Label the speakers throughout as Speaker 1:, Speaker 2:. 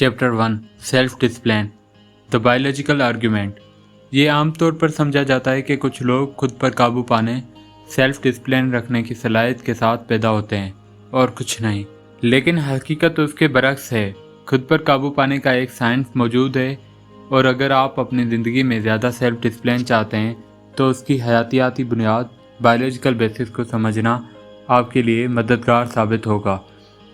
Speaker 1: Chapter 1 self discipline the biological argument. ये आमतौर पर समझा जाता है कि कुछ लोग खुद पर काबू पाने, सेल्फ डिसिप्लिन रखने की सलाहियत के साथ पैदा होते हैं और कुछ नहीं। लेकिन हकीकत उसके बरक्स है। खुद पर काबू पाने का एक साइंस मौजूद है और अगर आप अपनी ज़िंदगी में ज़्यादा सेल्फ डिसिप्लिन चाहते हैं तो उसकी हयातियाती बुनियाद बायोलॉजिकल बेसिस को समझना आपके लिए मददगार साबित होगा।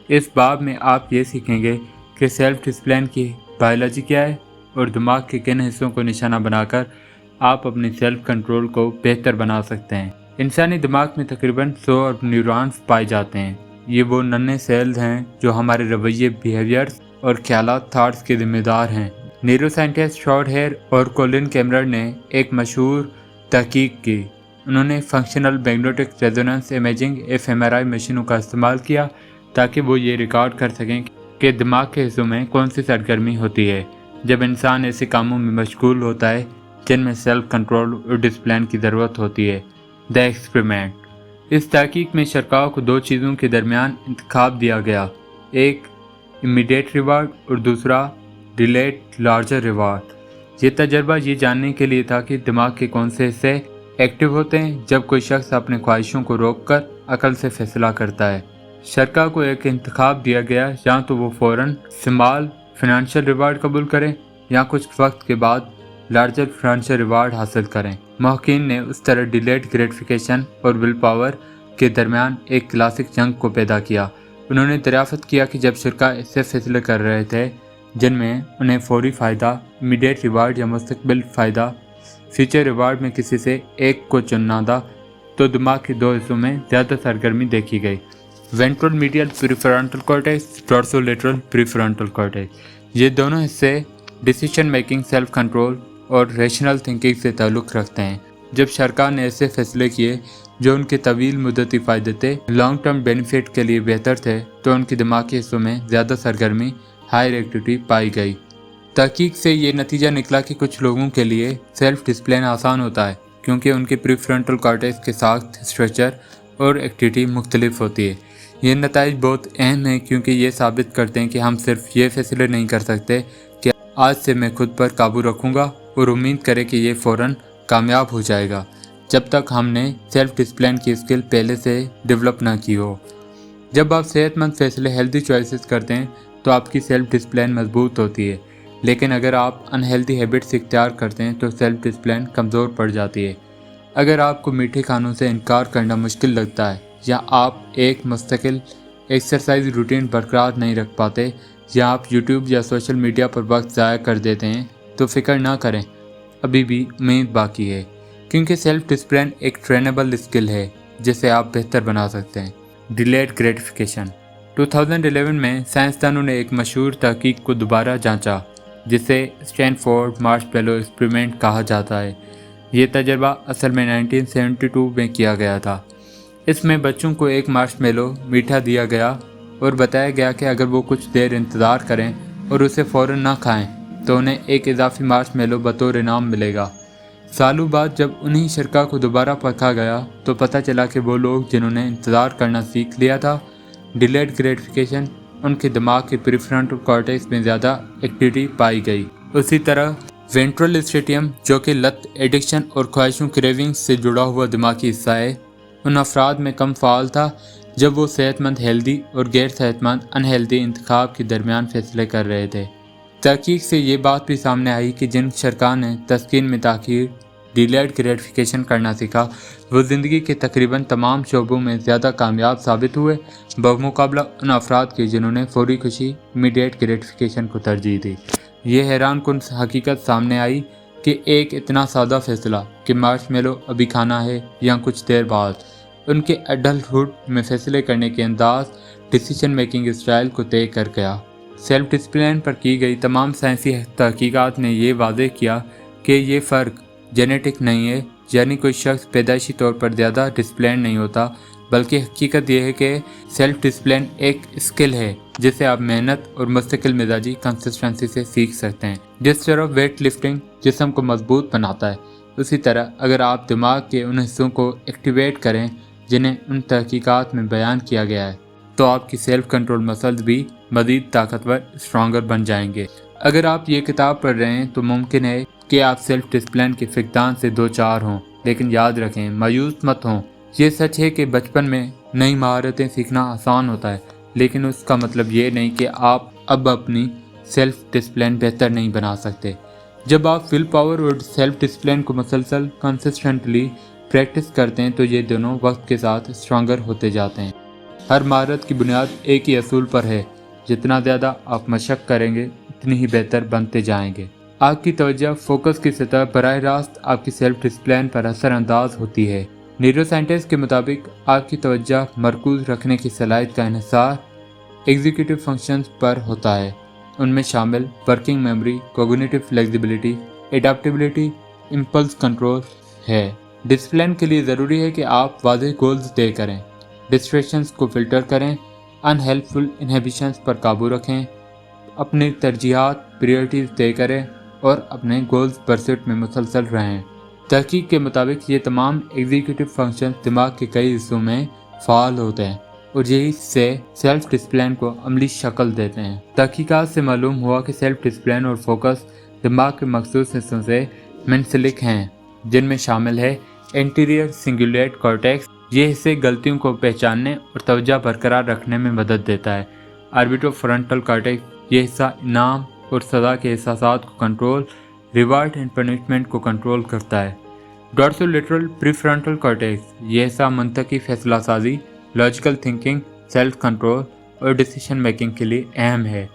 Speaker 1: इस बाब में आप ये सीखेंगे कि सेल्फ डिसिप्लिन की बायोलॉजी क्या है और दिमाग के किन हिस्सों को निशाना बनाकर आप अपनी सेल्फ कंट्रोल को बेहतर बना सकते हैं। इंसानी दिमाग में तकरीबन 100 न्यूरॉन्स पाए जाते हैं। ये वो नन्हे सेल्स हैं जो हमारे रवैये, बिहेवियर्स और ख्यालात, थॉट्स के जिम्मेदार हैं। न्यूरोसाइंटिस्ट शॉर्ट हेयर और कोलिन कैमरन ने एक मशहूर तहकीक की। उन्होंने functional magnetic resonance imaging (fMRI) मशीनों का इस्तेमाल किया ताकि वो ये रिकॉर्ड कर सकें कि दिमाग के हिस्सों में कौन सी सरगर्मी होती है जब इंसान ऐसे कामों में मशगूल होता है जिनमें सेल्फ कंट्रोल और डिसिप्लिन की ज़रूरत होती है। The experiment. इस तहकीक में शरकाओं को दो चीज़ों के दरमियान इंतखाब दिया गया, एक इमीडिएट रिवार्ड और दूसरा डिलेड लार्जर रिवार्ड। ये तजर्बा ये जानने के लिए था कि दिमाग के कौन से हिस्से एक्टिव होते हैं जब कोई शख्स अपने ख्वाहिशों को रोककर अकल से फैसला करता है। शरका को एक इंतखाब दिया गया, या तो वो फ़ौरन स्मॉल फाइनेंशियल रिवार्ड कबूल करें या कुछ वक्त के बाद लार्जर फाइनेंशियल रिवार्ड हासिल करें। महकीन ने उस तरह डिलेड ग्रेटिफिकेशन और विल पावर के दरमियान एक क्लासिक जंग को पैदा किया। उन्होंने दरियाफ्त किया कि जब शरका ऐसे फैसले कर रहे थे जिनमें उन्हें फौरी फ़ायदा, इमीडिएट रिवार्ड या मुस्तकबिल फ़ायदा, फ्यूचर रिवार्ड में किसी से एक को चुनना था, तो दिमाग के दो हिस्सों में ज़्यादा सरगर्मी देखी गई, ventral medial prefrontal cortex, dorsolateral prefrontal cortex. ये दोनों हिस्से डिसीजन मेकिंग, सेल्फ कंट्रोल और रेशनल थिंकिंग से ताल्लुक़ रखते हैं। जब शरका ने ऐसे फैसले किए जो उनके तवील मुद्दती फ़ायदे थे, लॉन्ग टर्म बेनिफिट के लिए बेहतर थे, तो उनके दिमाग के हिस्सों में ज़्यादा सरगर्मी, हायर एक्टिविटी पाई गई। तहकीक से ये नतीजा निकला कि कुछ लोगों के लिए सेल्फ डिसिप्लिन आसान होता है क्योंकि उनके प्रीफ्रंटल कॉर्टेक्स के साथ स्ट्रक्चर और एक्टिविटी मुख्तलिफ होती है। ये नताइज बहुत अहम हैं क्योंकि ये साबित करते हैं कि हम सिर्फ ये फैसले नहीं कर सकते कि आज से मैं खुद पर काबू रखूँगा और उम्मीद करें कि ये फ़ौरन कामयाब हो जाएगा, जब तक हमने सेल्फ डिसिप्लिन की स्किल पहले से डेवलप ना की हो। जब आप सेहतमंद फैसले, हेल्दी चॉइसेस करते हैं तो आपकी सेल्फ डिसिप्लिन मजबूत होती है, लेकिन अगर आप अनहेल्दी हैबिट्स इख्तियार करते हैं तो सेल्फ डिसिप्लिन कमज़ोर पड़ जाती है। अगर आपको मीठे खानों से इनकार करना मुश्किल लगता है, या आप एक मुस्तकिल एक्सरसाइज रूटीन बरकरार नहीं रख पाते, या आप यूट्यूब या सोशल मीडिया पर वक्त ज़ाया कर देते हैं, तो फिक्र ना करें, अभी भी उम्मीद बाकी है, क्योंकि सेल्फ डिसिप्लिन एक ट्रेनेबल स्किल है जिसे आप बेहतर बना सकते हैं। Delayed gratification. 2011 में साइंसदानों ने एक मशहूर तहकीक को दोबारा जांचा जिसे स्टैनफोर्ड मार्शमैलो एक्सपेरिमेंट कहा जाता है। ये तजर्बा असल में 1972 में किया गया था। इसमें बच्चों को एक मार्शमैलो मीठा दिया गया और बताया गया कि अगर वो कुछ देर इंतज़ार करें और उसे फ़ौरन ना खाएं तो उन्हें एक इजाफी मार्शमैलो बतौर इनाम मिलेगा। सालों बाद जब उन्हीं शरका को दोबारा परखा गया तो पता चला कि वो लोग जिन्होंने इंतज़ार करना सीख लिया था, डिलेड ग्रेटिफिकेशन, उनके दिमाग के प्रीफ्रंटल कॉर्टेक्स में ज़्यादा एक्टिविटी पाई गई। उसी तरह वेंट्रल स्ट्रेटियम, जो कि लत, एडिक्शन और ख्वाहिशों, क्रेविंग्स से जुड़ा हुआ दिमागी हिस्सा है, उन अफराद में कम फ़ाल था जब वो सेहतमंद हेल्दी और गैर सेहतमंद अनहेल्दी इंतखाब के दरमियान फैसले कर रहे थे। तहकीक से ये बात भी सामने आई कि जिन शरका ने तस्कीन में ताख़ीर, डिलेड ग्रेटिफिकेशन करना सीखा, वो ज़िंदगी के तकरीबन तमाम शोबों में ज़्यादा कामयाब साबित हुए बमुकाबला उन अफराद के जिन्होंने फौरी खुशी, इमीडिएट ग्रेटिफिकेशन को तरजीह दी। ये हैरान कुन हकीकत सामने आई कि एक इतना सादा फैसला कि मार्शमैलो अभी खाना है या कुछ देर बाद, उनके एडल्टहुड में फैसले करने के अंदाज, डिसीजन मेकिंग स्टाइल को तय कर गया। सेल्फ डिसिप्लिन पर की गई तमाम साइंसी तहकीकात ने यह वाज़ेह किया कि ये फ़र्क जेनेटिक नहीं है, यानी कोई शख्स पैदाइशी तौर पर ज़्यादा डिसिप्लिन नहीं होता, बल्कि हकीकत यह है कि सेल्फ डिसिप्लिन एक स्किल है जिसे आप मेहनत और मुस्तकिल मिजाजी कंसिस्टेंसी से सीख सकते हैं। जिस तरह वेट लिफ्टिंग जिस्म को मजबूत बनाता है, उसी तरह अगर आप दिमाग के उन हिस्सों को एक्टिवेट करें जिन्हें उन तहकीकात में बयान किया गया है, तो आपकी सेल्फ कंट्रोल मसल्स भी मज़ीद ताकतवर स्ट्रॉन्गर बन जाएंगे। अगर आप ये किताब पढ़ रहे हैं तो मुमकिन है कि आप सेल्फ डिसिप्लिन के फकदान से दो चार हों, लेकिन याद रखें, मायूस मत हों। ये सच है कि बचपन में नई महारतें सीखना आसान होता है, लेकिन उसका मतलब ये नहीं कि आप अब अपनी सेल्फ डिसिप्लिन बेहतर नहीं बना सकते। जब आप विल पावर और सेल्फ डिसिप्लिन को मसलसल कंसिस्टेंटली प्रैक्टिस करते हैं तो ये दोनों वक्त के साथ स्ट्रॉन्गर होते जाते हैं। हर महारत की बुनियाद एक ही असूल पर है, जितना ज़्यादा आप मशक करेंगे उतनी ही बेहतर बनते जाएंगे। आपकी तवज्जो फोकस की सतह बराह रास्त आपकी सेल्फ डिसिप्लिन पर असरअंदाज होती है। न्यूरोसाइंटिस्ट के मुताबिक आपकी तवज्जो मरकूज रखने की सलाहियत का इन्हिसार एग्जीक्यूटिव फंक्शंस पर होता है। उनमें शामिल working memory, cognitive flexibility, adaptability, impulse control है। डिसिप्लिन के लिए ज़रूरी है कि आप वाज़ेह गोल्स तय करें, डिस्ट्रैक्शंस को फ़िल्टर करें, अनहेल्पफुल इनहिबिशंस पर काबू रखें, अपनी तरजीहात प्रायोरिटीज़ तय करें और अपने गोल्स परस्यूट में मुसलसल रहें। तहकीक के मुताबिक ये तमाम एग्जीक्यूटिव फंक्शन दिमाग के कई हिस्सों में फ़ाल होते हैं और यही से सेल्फ डिसिप्लिन को अमली शक्ल देते हैं। तहकीकात से मालूम हुआ कि सेल्फ डिसिप्लिन और फोकस दिमाग के मखसूस हिस्सों से मुंसलिक हैं, जिनमें शामिल है एंटीरियर सिंगुलेट कॉर्टेक्स। ये हिस्से गलतियों को पहचानने और तवज्जो बरकरार रखने में मदद देता है। ऑर्बिटोफ्रंटल कॉर्टेक्स ये हिस्सा इनाम और सज़ा के एहसासात को कंट्रोल, रिवार्ड एंड पनिशमेंट को कंट्रोल करता है। डोर्सोलेटरल प्रीफ्रंटल कॉर्टेक्स ये हिस्सा मंतकी फैसला साजी, लॉजिकल थिंकिंग, सेल्फ कंट्रोल और डिसीजन मेकिंग के लिए अहम है।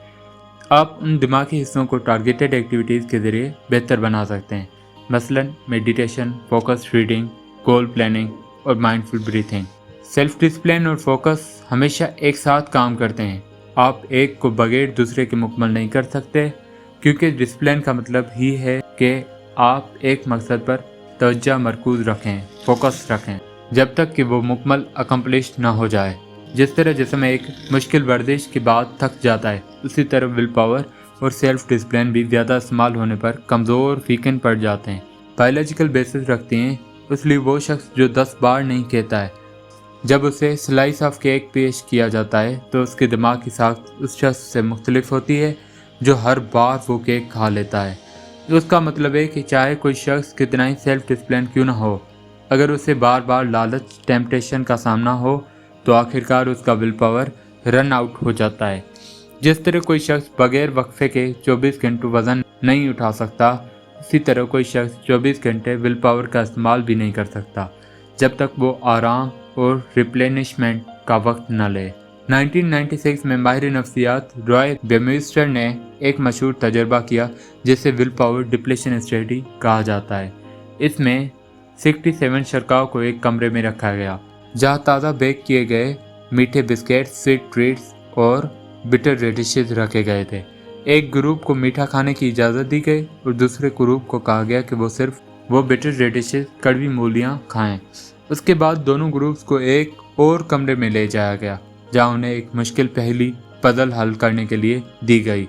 Speaker 1: आप उन दिमागी हिस्सों को टारगेटेड एक्टिविटीज़ के ज़रिए बेहतर बना सकते हैं, मसलन meditation, focus reading, goal planning और माइंडफुल ब्रीथिंग। सेल्फ डिसिप्लिन और फोकस हमेशा एक साथ काम करते हैं। आप एक को बगैर दूसरे के मुकम्मल नहीं कर सकते, क्योंकि डिसिप्लिन का मतलब ही है कि आप एक मकसद पर तवज्जो मरकूज रखें, फोकस रखें, जब तक कि वो मुकम्मल अकम्पलिश ना हो जाए। जिस तरह जिस्म एक मुश्किल वर्जिश के बाद थक जाता है, उसी तरह विल पावर और सेल्फ डिसिप्लिन भी ज़्यादा इस्तेमाल होने पर कमज़ोर फीकन पड़ जाते हैं। बायोलॉजिकल बेसिस रखती हैं, इसलिए वो शख्स जो 10 बार नहीं कहता है, जब उसे स्लाइस ऑफ केक पेश किया जाता है तो उसके दिमाग की साख्त उस शख्स से मुख्तलिफ होती है जो हर बार वो केक खा लेता है। उसका मतलब है कि चाहे कोई शख्स कितना ही सेल्फ डिसिप्लिन क्यों ना हो, अगर उसे बार बार लालच, टेम्पटेशन का सामना हो तो आखिरकार उसका विल पावर रन आउट हो जाता है। जिस तरह कोई शख्स बगैर वक्फे के 24 घंटों वज़न नहीं उठा सकता, उसी तरह कोई शख्स 24 घंटे विल पावर का इस्तेमाल भी नहीं कर सकता जब तक वो आराम और रिप्लेनिशमेंट का वक्त न ले। 1996 में माहिर नफ्सियात रॉय बेमिस्टर ने एक मशहूर तजर्बा किया जिसे विल पावर डिप्लेशन स्टडी कहा जाता है। इसमें 67 शरकाओं को एक कमरे में रखा गया जहां ताज़ा बेक किए गए मीठे बिस्किट, स्वीट ट्रीट्स और बिटर रेडिशेस रखे गए थे। एक ग्रुप को मीठा खाने की इजाज़त दी गई और दूसरे ग्रुप को कहा गया कि वो बिटर रेडिशेस, कड़वी मूलियाँ खाएं। उसके बाद दोनों ग्रुप्स को एक और कमरे में ले जाया गया जहां उन्हें एक मुश्किल पहेली पजल हल करने के लिए दी गई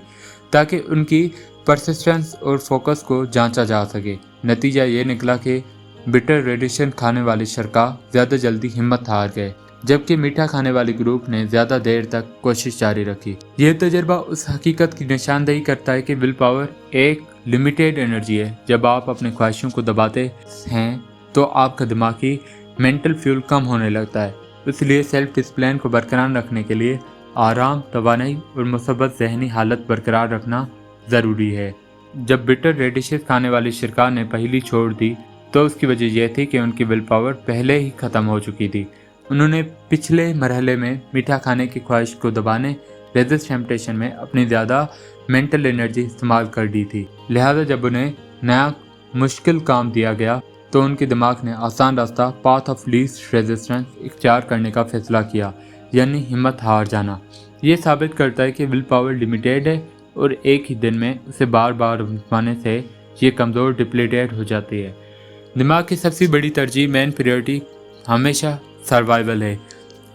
Speaker 1: ताकि उनकी परसिस्टेंस और फोकस को जांचा जा सके। नतीजा ये निकला कि बिटर रेडिशन खाने वाले शरका ज़्यादा जल्दी हिम्मत हार गए, जबकि मीठा खाने वाले ग्रुप ने ज़्यादा देर तक कोशिश जारी रखी। यह तजर्बा उस हकीकत की निशानदेही करता है कि विल पावर एक लिमिटेड एनर्जी है। जब आप अपने ख्वाहिशों को दबाते हैं तो आपका दिमागी मेंटल फ्यूल कम होने लगता है। इसलिए सेल्फ डिसिप्लिन को बरकरार रखने के लिए आराम, तवानाई और मुसब्बत ज़हनी हालत बरकरार रखना ज़रूरी है। जब बिटर रेडिशेस खाने वाली शरका ने पहली छोड़ दी तो उसकी वजह यह थी कि उनकी विल पावर पहले ही ख़त्म हो चुकी थी। उन्होंने पिछले मरहले में मीठा खाने की ख्वाहिश को दबाने, रेजिस्ट टेम्पटेशन में अपनी ज़्यादा मेंटल एनर्जी इस्तेमाल कर दी थी। लिहाजा जब उन्हें नया मुश्किल काम दिया गया तो उनके दिमाग ने आसान रास्ता, पाथ ऑफ लीस्ट रेजिस्टेंस इख्तियार करने का फैसला किया, यानी हिम्मत हार जाना। ये साबित करता है कि विल पावर लिमिटेड है और एक ही दिन में उसे बार बार आजमाने से ये कमज़ोर डिप्लीटेड हो जाती है। दिमाग की सबसे बड़ी तरजीह, मेन प्रायोरिटी हमेशा सर्वाइवल है।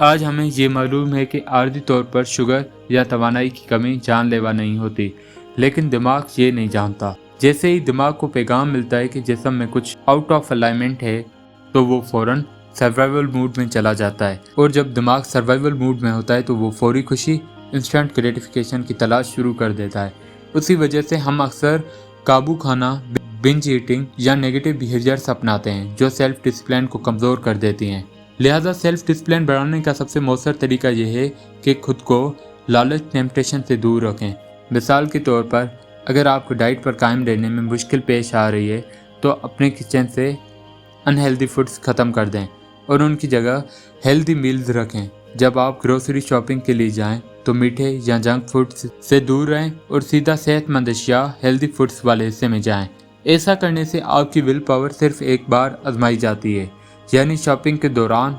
Speaker 1: आज हमें ये मालूम है कि आर्जी तौर पर शुगर या तवानाई की कमी जानलेवा नहीं होती, लेकिन दिमाग ये नहीं जानता। जैसे ही दिमाग को पैगाम मिलता है कि जिस्म में कुछ आउट ऑफ अलाइनमेंट है तो वो फौरन सर्वाइवल मूड में चला जाता है, और जब दिमाग सर्वाइवल मूड में होता है तो वो फौरी खुशी, इंस्टेंट ग्रेटिफिकेशन की तलाश शुरू कर देता है। उसी वजह से हम अक्सर काबू खाना, बिंज ईटिंग या नेगेटिव बिहेवियर्स अपनाते हैं जो सेल्फ डिसिप्लिन को कमज़ोर कर देती हैं। लिहाजा सेल्फ डिसिप्लिन बढ़ाने का सबसे मौसर तरीका यह है कि खुद को लालच, टेम्पटेशन से दूर रखें। मिसाल के तौर पर अगर आपको डाइट पर कायम रहने में मुश्किल पेश आ रही है तो अपने किचन से अनहेल्दी फूड्स ख़त्म कर दें और उनकी जगह हेल्दी मील्स रखें। जब आप ग्रोसरी शॉपिंग के लिए जाएं तो मीठे या जंक फूड्स से दूर रहें और सीधा सेहतमंद अशिया, हेल्दी फूड्स वाले हिस्से में जाएं। ऐसा करने से आपकी विल पावर सिर्फ एक बार आजमाई जाती है, यानी शॉपिंग के दौरान,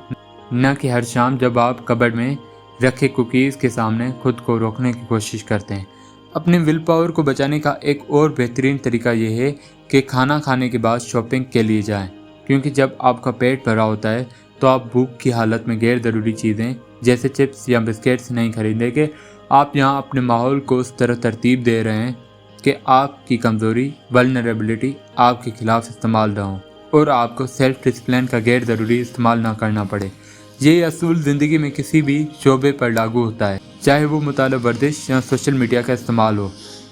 Speaker 1: न कि हर शाम जब आप कबर्ड में रखे कुकीज़ के सामने खुद को रोकने की कोशिश करते हैं। अपने विल पावर को बचाने का एक और बेहतरीन तरीका यह है कि खाना खाने के बाद शॉपिंग के लिए जाएं, क्योंकि जब आपका पेट भरा होता है तो आप भूख की हालत में गैर ज़रूरी चीज़ें जैसे चिप्स या बिस्किट्स नहीं खरीदेंगे। आप यहाँ अपने माहौल को उस तरह तरतीब दे रहे हैं कि आपकी कमज़ोरी, वल्नरेबिलिटी आपके खिलाफ इस्तेमाल ना हो और आपको सेल्फ डिसिप्लिन का गैर ज़रूरी इस्तेमाल ना करना पड़े। ये असूल ज़िंदगी में किसी भी शोबे पर लागू होता है, चाहे वो मुताला, वर्जिश या सोशल मीडिया का इस्तेमाल हो।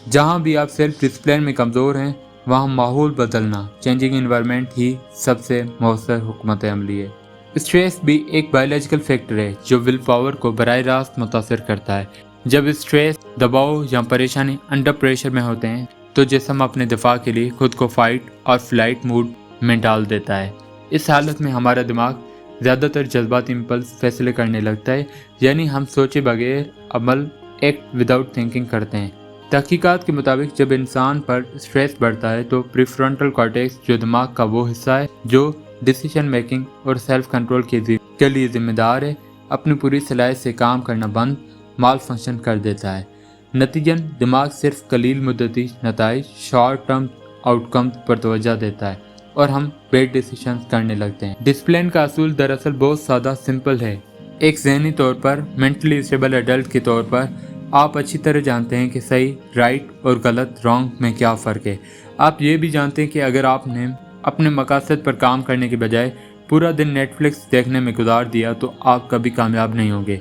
Speaker 1: जहाँ भी आप सेल्फ डिसिप्लिन में कमज़ोर हैं वहाँ माहौल बदलना, चेंजिंग एनवायरनमेंट ही सबसे मौसर हुकमत अमली है। स्ट्रेस भी एक बायोलॉजिकल फैक्टर है जो विल पावर को बराह रास्त मुतासिर करता है। जब स्ट्रेस, दबाव या परेशानी अंडर प्रेशर में होते हैं तो जिस्म अपने दिफा के लिए खुद को फाइट और फ्लाइट मूड में डाल देता है। इस हालत में हमारा दिमाग ज़्यादातर जज्बाती इम्पल्स फैसले करने लगता है, यानी हम सोचे बगैर अमल, एक्ट विदाउट थिंकिंग करते हैं। तहकीकात के मुताबिक जब इंसान पर स्ट्रेस बढ़ता है तो प्रीफ्रंटल कॉर्टेक्स, जो दिमाग का वो हिस्सा है जो डिसीजन मेकिंग और सेल्फ कंट्रोल के लिए जिम्मेदार है, अपनी पूरी सलाहियत से काम करना बंद, माल फंक्शन कर देता है। नतीजन दिमाग सिर्फ कलील मुद्दती नताइज, शॉर्ट टर्म आउटकम पर तवज्जो देता है और हम बेड डिसीजन करने लगते हैं। डिसिप्लिन का असूल दरअसल बहुत सादा, सिंपल है। एक ज़हनी तौर पर, मेंटली स्टेबल एडल्ट के तौर पर आप अच्छी तरह जानते हैं कि सही, राइट और गलत, रॉन्ग में क्या फ़र्क है। आप ये भी जानते हैं कि अगर आपने अपने मकासद पर काम करने के बजाय पूरा दिन नेटफ्लिक्स देखने में गुजार दिया तो आप कभी कामयाब नहीं होंगे।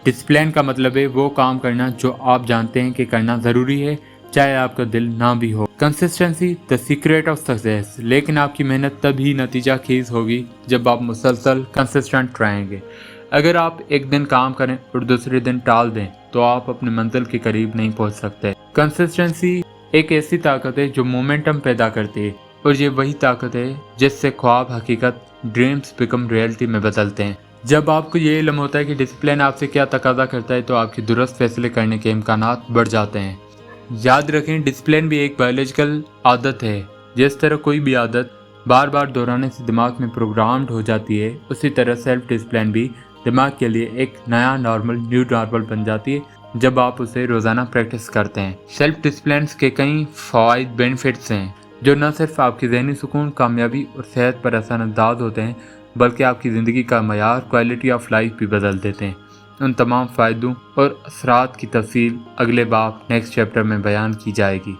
Speaker 1: डिसिप्लिन का मतलब है वो काम करना जो आप जानते हैं कि करना ज़रूरी है, चाहे आपका दिल ना भी हो। Consistency the secret of success, लेकिन आपकी मेहनत तभी नतीजा खेज होगी जब आप मुसलसल कंसिस्टेंट रहेंगे। अगर आप एक दिन काम करें और दूसरे दिन टाल दें तो आप अपनी मंजिल के करीब नहीं पहुंच सकते। कंसिस्टेंसी एक ऐसी ताकत है जो मोमेंटम पैदा करती है, और ये वही ताकत है जिससे ख्वाब हकीकत, ड्रीम्स बिकम रियलिटी में बदलते हैं। जब आपको ये इल्म होता है कि डिसिप्लिन आपसे क्या तकाजा करता है तो आपके दुरुस्त फैसले करने के इम्कानात बढ़ जाते हैं। याद रखें, डिसिप्लिन भी एक बायोलॉजिकल आदत है। जिस तरह कोई भी आदत बार बार दोहराने से दिमाग में प्रोग्राम्ड हो जाती है, उसी तरह सेल्फ डिसिप्लिन भी दिमाग के लिए एक नया नॉर्मल, न्यू नॉर्मल बन जाती है जब आप उसे रोज़ाना प्रैक्टिस करते हैं। सेल्फ डिसिप्लिन के कई फ़वाइद, बेनिफिट्स हैं जो न सिर्फ आपकी ज़हनी सुकून, कामयाबी और सेहत पर असरअंदाज होते हैं बल्कि आपकी ज़िंदगी का मयार, क्वालिटी ऑफ लाइफ भी बदल देते हैं। उन तमाम फ़ायदों और असरात की तफसील अगले बाब, नेक्स्ट चैप्टर में बयान की जाएगी।